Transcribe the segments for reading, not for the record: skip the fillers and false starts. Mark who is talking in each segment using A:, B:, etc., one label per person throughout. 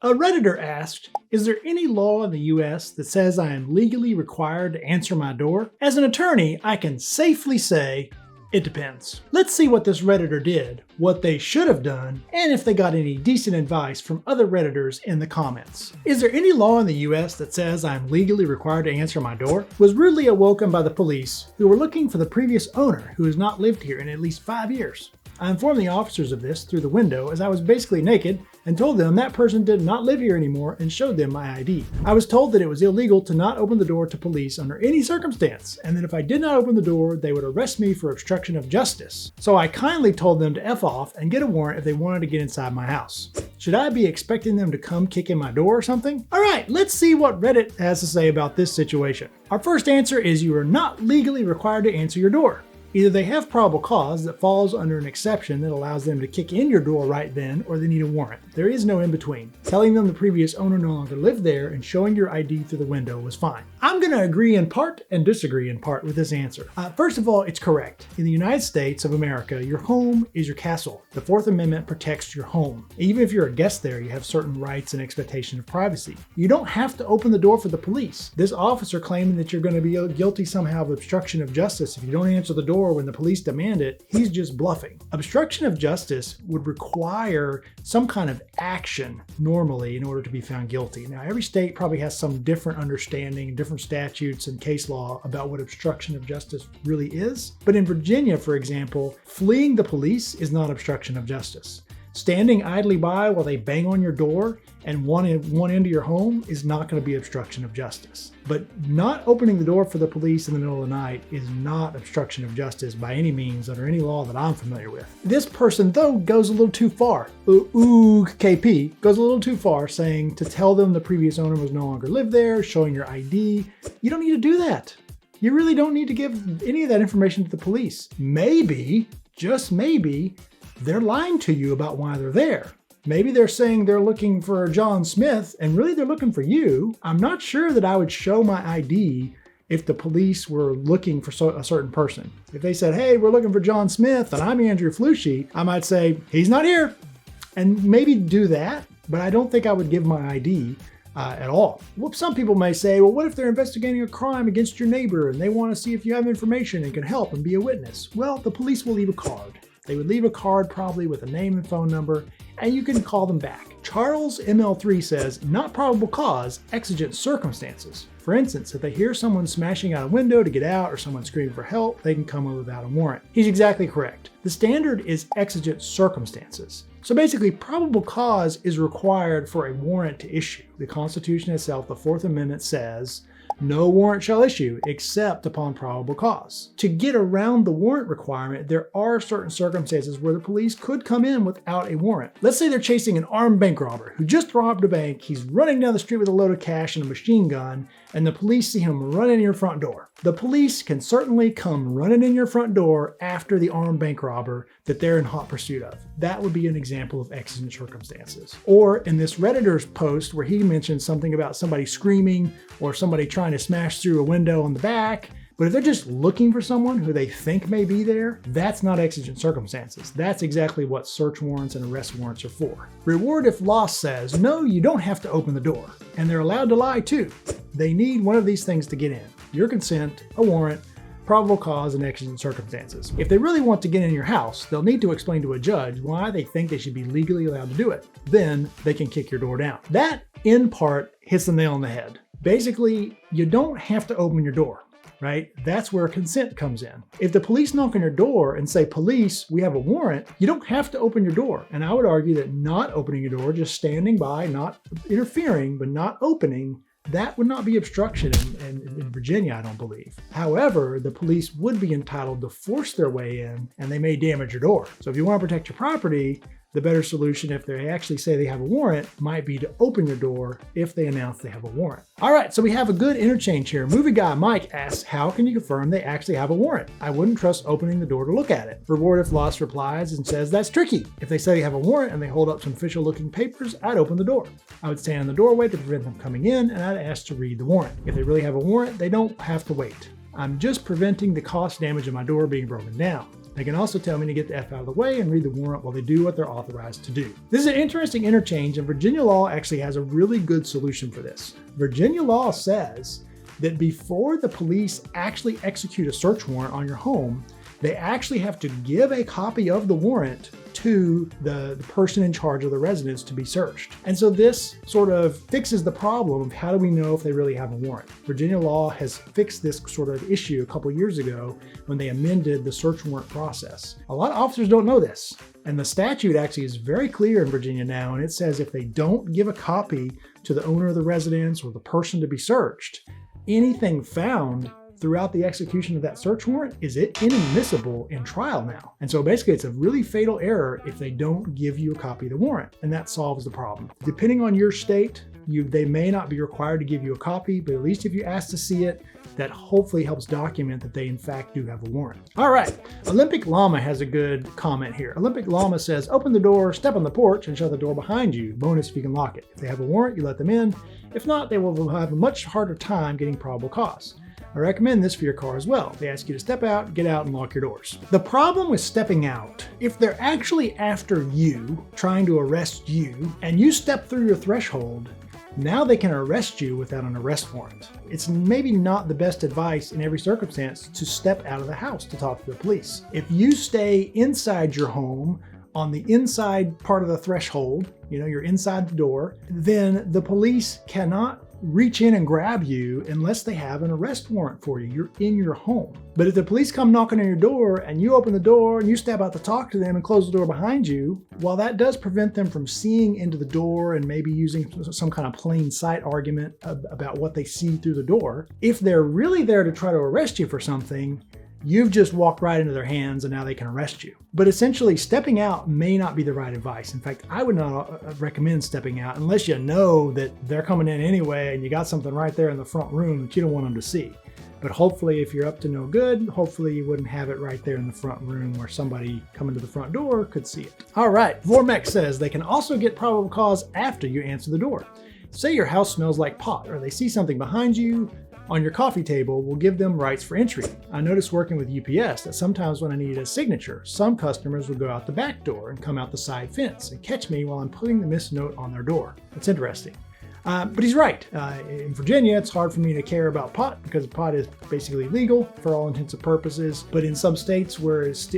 A: A redditor asked, is there any law in the US that says I am legally required to answer my door? As an attorney, I can safely say, it depends. Let's see what this redditor did, what they should have done, and if they got any decent advice from other redditors in the comments. Is there any law in the US that says I am legally required to answer my door? Was rudely awoken by the police who were looking for the previous owner who has not lived here in at least 5 years. I informed the officers of this through the window as I was basically naked and told them that person did not live here anymore and showed them my ID. I was told that it was illegal to not open the door to police under any circumstance, and that if I did not open the door, they would arrest me for obstruction of justice. So I kindly told them to F off and get a warrant if they wanted to get inside my house. Should I be expecting them to come kick in my door or something? All right, let's see what Reddit has to say about this situation. Our first answer is you are not legally required to answer your door. Either they have probable cause that falls under an exception that allows them to kick in your door right then, or they need a warrant. There is no in between. Telling them the previous owner no longer lived there and showing your ID through the window was fine. I'm going to agree in part and disagree in part with this answer. First of all, it's correct. In the United States of America, your home is your castle. The Fourth Amendment protects your home. Even if you're a guest there, you have certain rights and expectation of privacy. You don't have to open the door for the police. This officer claiming that you're going to be guilty somehow of obstruction of justice if you don't answer the door when the police demand it, he's just bluffing. Obstruction of justice would require some kind of action normally in order to be found guilty. Now, every state probably has some different understanding, different statutes and case law about what obstruction of justice really is. But in Virginia, for example, fleeing the police is not obstruction of justice. Standing idly by while they bang on your door and one end of your home is not going to be obstruction of justice. But not opening the door for the police in the middle of the night is not obstruction of justice by any means under any law that I'm familiar with. This person, though, goes a little too far. KP goes a little too far, saying to tell them the previous owner was no longer lived there, showing your ID. You don't need to do that. You really don't need to give any of that information to the police. Maybe, just maybe, they're lying to you about why they're there. Maybe they're saying they're looking for John Smith and really they're looking for you. I'm not sure that I would show my ID if the police were looking for a certain person. If they said, hey, we're looking for John Smith and I'm Andrew Flushy, I might say, he's not here. And maybe do that, but I don't think I would give my ID at all. Well, some people may say, well, what if they're investigating a crime against your neighbor and they want to see if you have information and can help and be a witness? Well, the police will leave a card. They would leave a card probably with a name and phone number, and you can call them back. Charles ML3 says, not probable cause, exigent circumstances. For instance, if they hear someone smashing out a window to get out or someone screaming for help, they can come in without a warrant. He's exactly correct. The standard is exigent circumstances. So basically, probable cause is required for a warrant to issue. The Constitution itself, the Fourth Amendment says, no warrant shall issue except upon probable cause. To get around the warrant requirement, there are certain circumstances where the police could come in without a warrant. Let's say they're chasing an armed bank robber who just robbed a bank. He's running down the street with a load of cash and a machine gun, and the police see him running in your front door. The police can certainly come running in your front door after the armed bank robber that they're in hot pursuit of. That would be an example of exigent circumstances. Or in this Redditor's post where he mentioned something about somebody screaming or somebody trying to smash through a window on the back. But if they're just looking for someone who they think may be there, that's not exigent circumstances. That's exactly what search warrants and arrest warrants are for. Reward if lost says, no, you don't have to open the door. And they're allowed to lie too. They need one of these things to get in. Your consent, a warrant, probable cause, and exigent circumstances. If they really want to get in your house, they'll need to explain to a judge why they think they should be legally allowed to do it. Then they can kick your door down. That, in part, hits the nail on the head. Basically, you don't have to open your door, right? That's where consent comes in. If the police knock on your door and say, police, we have a warrant, you don't have to open your door. And I would argue that not opening your door, just standing by, not interfering, but not opening, that would not be obstruction in Virginia, I don't believe. However, the police would be entitled to force their way in and they may damage your door. So if you want to protect your property, the better solution, if they actually say they have a warrant, might be to open your door if they announce they have a warrant. All right, so we have a good interchange here. Movie guy Mike asks, how can you confirm they actually have a warrant? I wouldn't trust opening the door to look at it. Reward if lost replies and says, that's tricky. If they say they have a warrant and they hold up some official looking papers, I'd open the door. I would stand in the doorway to prevent them coming in and I'd ask to read the warrant. If they really have a warrant, they don't have to wait. I'm just preventing the cost damage of my door being broken down. They can also tell me to get the F out of the way and read the warrant while they do what they're authorized to do. This is an interesting interchange, and Virginia law actually has a really good solution for this. Virginia law says that before the police actually execute a search warrant on your home, they actually have to give a copy of the warrant to the person in charge of the residence to be searched. And so this sort of fixes the problem of how do we know if they really have a warrant. Virginia law has fixed this sort of issue a couple years ago when they amended the search warrant process. A lot of officers don't know this. And the statute actually is very clear in Virginia now, and it says if they don't give a copy to the owner of the residence or the person to be searched, anything found throughout the execution of that search warrant is inadmissible in trial now. And so basically it's a really fatal error if they don't give you a copy of the warrant, and that solves the problem. Depending on your state, they may not be required to give you a copy, but at least if you ask to see it, that hopefully helps document that they in fact do have a warrant. All right, Olympic Llama has a good comment here. Olympic Llama says, open the door, step on the porch, and shut the door behind you. Bonus if you can lock it. If they have a warrant, you let them in. If not, they will have a much harder time getting probable cause. I recommend this for your car as well. They ask you to step out, get out, and lock your doors. The problem with stepping out, if they're actually after you, trying to arrest you, and you step through your threshold, now they can arrest you without an arrest warrant. It's maybe not the best advice in every circumstance to step out of the house to talk to the police. If you stay inside your home, on the inside part of the threshold, you're inside the door, then the police cannot reach in and grab you unless they have an arrest warrant for you. You're in your home. But if the police come knocking on your door and you open the door and you step out to talk to them and close the door behind you, while that does prevent them from seeing into the door and maybe using some kind of plain sight argument about what they see through the door, if they're really there to try to arrest you for something, you've just walked right into their hands and now they can arrest you. But essentially, stepping out may not be the right advice. In fact, I would not recommend stepping out unless you know that they're coming in anyway and you got something right there in the front room that you don't want them to see. But hopefully, if you're up to no good, hopefully you wouldn't have it right there in the front room where somebody coming to the front door could see it. All right, Vormex says they can also get probable cause after you answer the door. Say your house smells like pot, or they see something behind you on your coffee table will give them rights for entry. I noticed working with UPS that sometimes when I need a signature, some customers would go out the back door and come out the side fence and catch me while I'm putting the missed note on their door. That's interesting. But he's right. In Virginia, it's hard for me to care about pot because pot is basically legal for all intents and purposes. But in some states where it's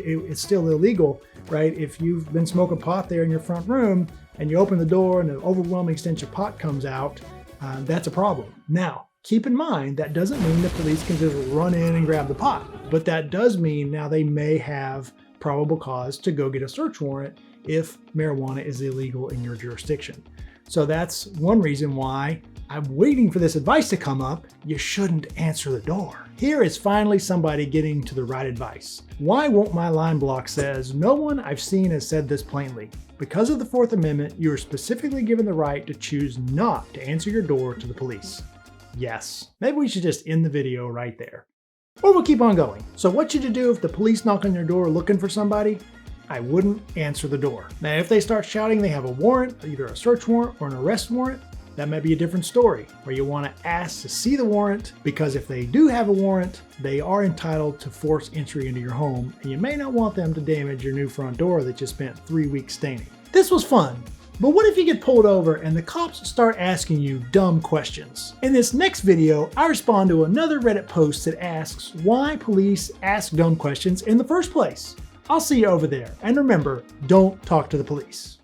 A: still illegal, right? If you've been smoking pot there in your front room and you open the door and an overwhelming stench of pot comes out, that's a problem. Now, keep in mind, that doesn't mean the police can just run in and grab the pot, but that does mean now they may have probable cause to go get a search warrant if marijuana is illegal in your jurisdiction. So that's one reason why I'm waiting for this advice to come up. You shouldn't answer the door. Here is finally somebody getting to the right advice. Why won't my line block says, no one I've seen has said this plainly. Because of the Fourth Amendment, you are specifically given the right to choose not to answer your door to the police. Yes, maybe we should just end the video right there. Or we'll keep on going. So what should you do if the police knock on your door looking for somebody? I wouldn't answer the door. Now, if they start shouting they have a warrant, either a search warrant or an arrest warrant, that may be a different story, where you want to ask to see the warrant, because if they do have a warrant, they are entitled to force entry into your home, and you may not want them to damage your new front door that you spent 3 weeks staining. This was fun. But what if you get pulled over and the cops start asking you dumb questions? In this next video, I respond to another Reddit post that asks why police ask dumb questions in the first place. I'll see you over there, and remember, don't talk to the police.